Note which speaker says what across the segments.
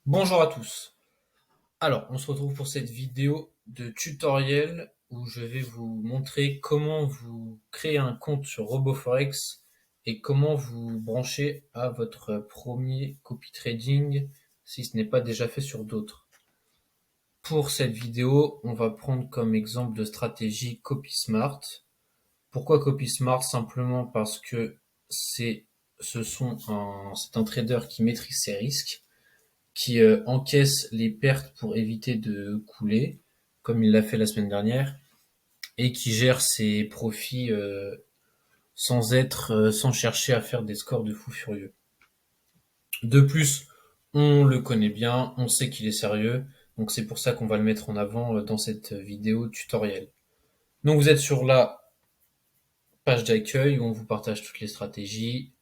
Speaker 1: Bonjour à tous. Alors, on se retrouve pour cette vidéo de tutoriel où je vais vous montrer comment vous créer un compte sur RoboForex et comment vous brancher à votre premier copy trading si ce n'est pas déjà fait sur d'autres. Pour cette vidéo, on va prendre comme exemple de stratégie CopySmart. Pourquoi CopySmart? Simplement parce que c'est c'est un trader qui maîtrise ses risques, qui encaisse les pertes pour éviter de couler, comme il l'a fait la semaine dernière, et qui gère ses profits sans chercher à faire des scores de fou furieux. De plus, on le connaît bien, on sait qu'il est sérieux, donc c'est pour ça qu'on va le mettre en avant dans cette vidéo tutoriel. Donc vous êtes sur la page d'accueil où on vous partage toutes les stratégies.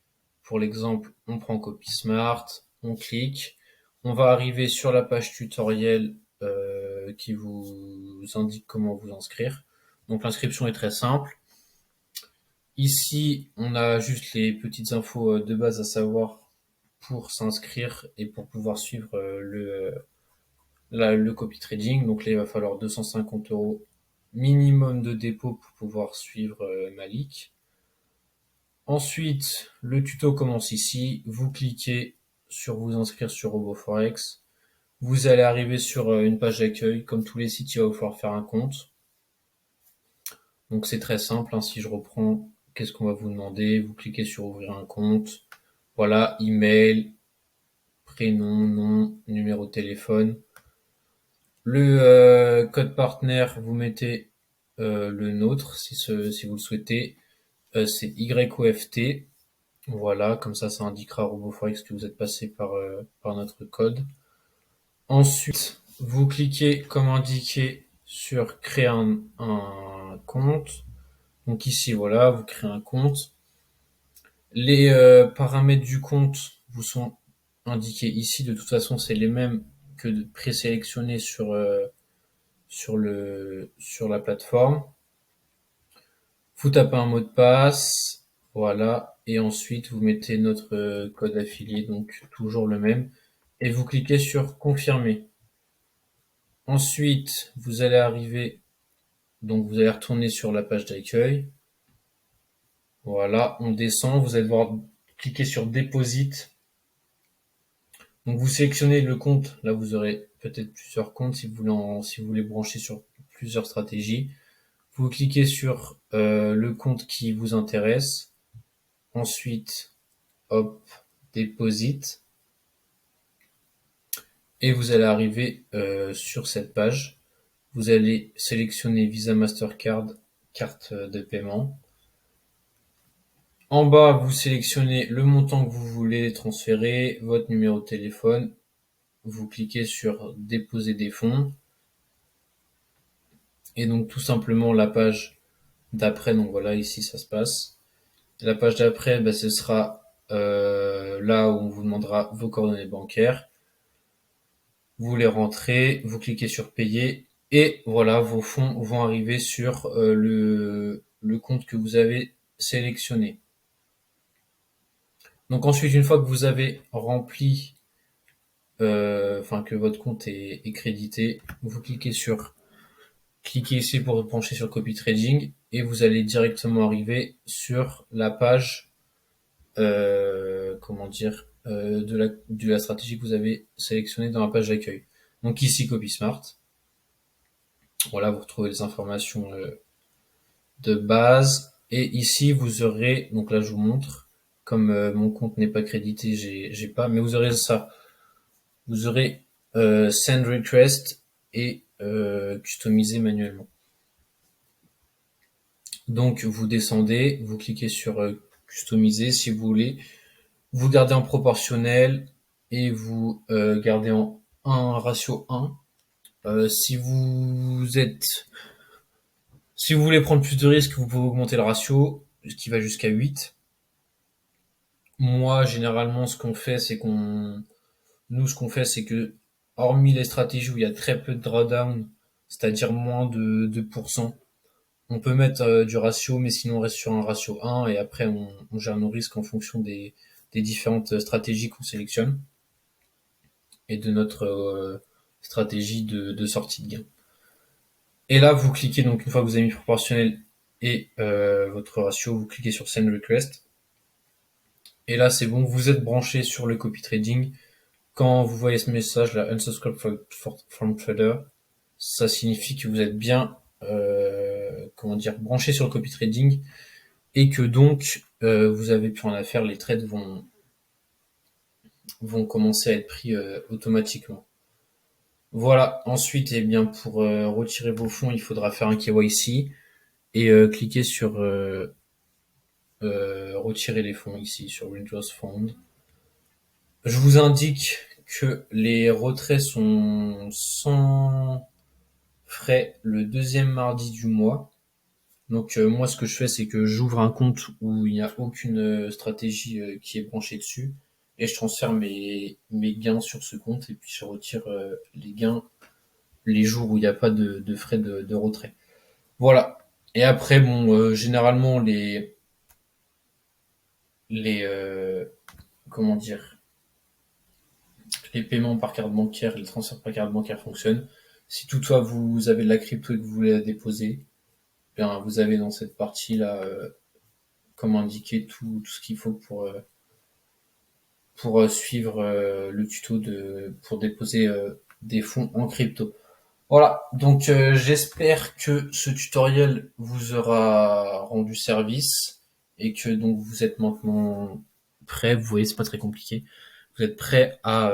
Speaker 1: Pour l'exemple, on prend CopySmart, on clique, on va arriver sur la page tutoriel qui vous indique comment vous inscrire. Donc l'inscription est très simple. Ici, on a juste les petites infos de base à savoir pour s'inscrire et pour pouvoir suivre le copy trading. Donc là, il va falloir 250 euros minimum de dépôt pour pouvoir suivre Malik. Ensuite, le tuto commence ici. Vous cliquez sur vous inscrire sur RoboForex. Vous allez arriver sur une page d'accueil. Comme tous les sites, il va vous falloir faire un compte. Donc c'est très simple, hein. Si je reprends, qu'est-ce qu'on va vous demander? Vous cliquez sur ouvrir un compte. Voilà, email, prénom, nom, numéro de téléphone. Le code partenaire, vous mettez le nôtre si vous le souhaitez. C'est YOFT. Voilà, comme ça indiquera à RoboForex que vous êtes passé par notre code. Ensuite, vous cliquez comme indiqué sur créer un compte. Donc ici, voilà, vous créez un compte. Les paramètres du compte vous sont indiqués ici. De toute façon, c'est les mêmes que de présélectionner sur la plateforme. Vous tapez un mot de passe, voilà, et ensuite vous mettez notre code affilié, donc toujours le même, et vous cliquez sur confirmer. Ensuite, vous allez arriver, donc vous allez retourner sur la page d'accueil. Voilà, on descend, vous allez devoir cliquer sur Deposit. Donc vous sélectionnez le compte, là vous aurez peut-être plusieurs comptes si vous voulez brancher sur plusieurs stratégies. Vous cliquez sur le compte qui vous intéresse. Ensuite, hop, Deposit. Et vous allez arriver sur cette page. Vous allez sélectionner Visa Mastercard, carte de paiement. En bas, vous sélectionnez le montant que vous voulez transférer, votre numéro de téléphone. Vous cliquez sur Déposer des fonds. Et donc tout simplement la page d'après, donc voilà, ici ça se passe. La page d'après, ce sera là où on vous demandera vos coordonnées bancaires. Vous les rentrez, vous cliquez sur payer et voilà, vos fonds vont arriver sur le compte que vous avez sélectionné. Donc ensuite, une fois que vous avez rempli, enfin que votre compte est crédité, vous cliquez ici pour pencher sur copy trading et vous allez directement arriver sur la page, comment dire, de la stratégie que vous avez sélectionnée dans la page d'accueil. Donc ici copy smart. Voilà, vous retrouvez les informations de base. Et ici, vous aurez, donc là, je vous montre, comme mon compte n'est pas crédité, j'ai pas, mais vous aurez ça. Vous aurez send request et customiser manuellement. Donc, vous descendez, vous cliquez sur customiser si vous voulez. Vous gardez en proportionnel et vous gardez en 1 ratio 1. Si vous voulez prendre plus de risques, vous pouvez augmenter le ratio, ce qui va jusqu'à 8. Moi, généralement, ce qu'on fait, c'est que, hormis les stratégies où il y a très peu de drawdown, c'est-à-dire moins de 2%, on peut mettre du ratio, mais sinon on reste sur un ratio 1 et après on gère nos risques en fonction des différentes stratégies qu'on sélectionne. et de notre stratégie de sortie de gain. Et là, vous cliquez, donc une fois que vous avez mis proportionnel et votre ratio, vous cliquez sur Send Request. Et là, c'est bon, vous êtes branché sur le copy trading. Quand vous voyez ce message, là, Unsubscribe from Trader, ça signifie que vous êtes bien, branché sur le copy trading et que donc vous avez plus rien à faire. Les trades vont commencer à être pris automatiquement. Voilà. Ensuite, eh bien, pour retirer vos fonds, il faudra faire un KYC et cliquer sur retirer les fonds ici sur Windows Fund. Je vous indique que les retraits sont sans frais le deuxième mardi du mois. Donc moi ce que je fais c'est que j'ouvre un compte où il n'y a aucune stratégie qui est branchée dessus et je transfère mes gains sur ce compte et puis je retire les gains les jours où il n'y a pas de frais de retrait. Voilà. Et après bon généralement les comment dire les paiements par carte bancaire, les transferts par carte bancaire fonctionnent. Si toutefois vous avez de la crypto et que vous voulez la déposer, bien vous avez dans cette partie là comme indiqué tout ce qu'il faut pour suivre le tuto pour déposer des fonds en crypto. Voilà, donc j'espère que ce tutoriel vous aura rendu service et que donc vous êtes maintenant prêt. Vous voyez, c'est pas très compliqué. Vous êtes prêt à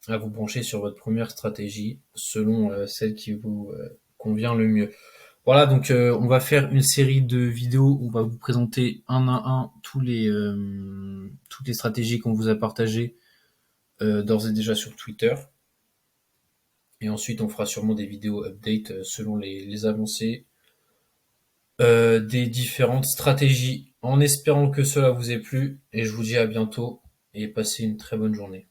Speaker 1: vous brancher sur votre première stratégie selon celle qui vous convient le mieux. Voilà, donc on va faire une série de vidéos où on va vous présenter un à un toutes les stratégies qu'on vous a partagées d'ores et déjà sur Twitter. Et ensuite, on fera sûrement des vidéos update selon les avancées des différentes stratégies. En espérant que cela vous ait plu, et je vous dis à bientôt et passez une très bonne journée.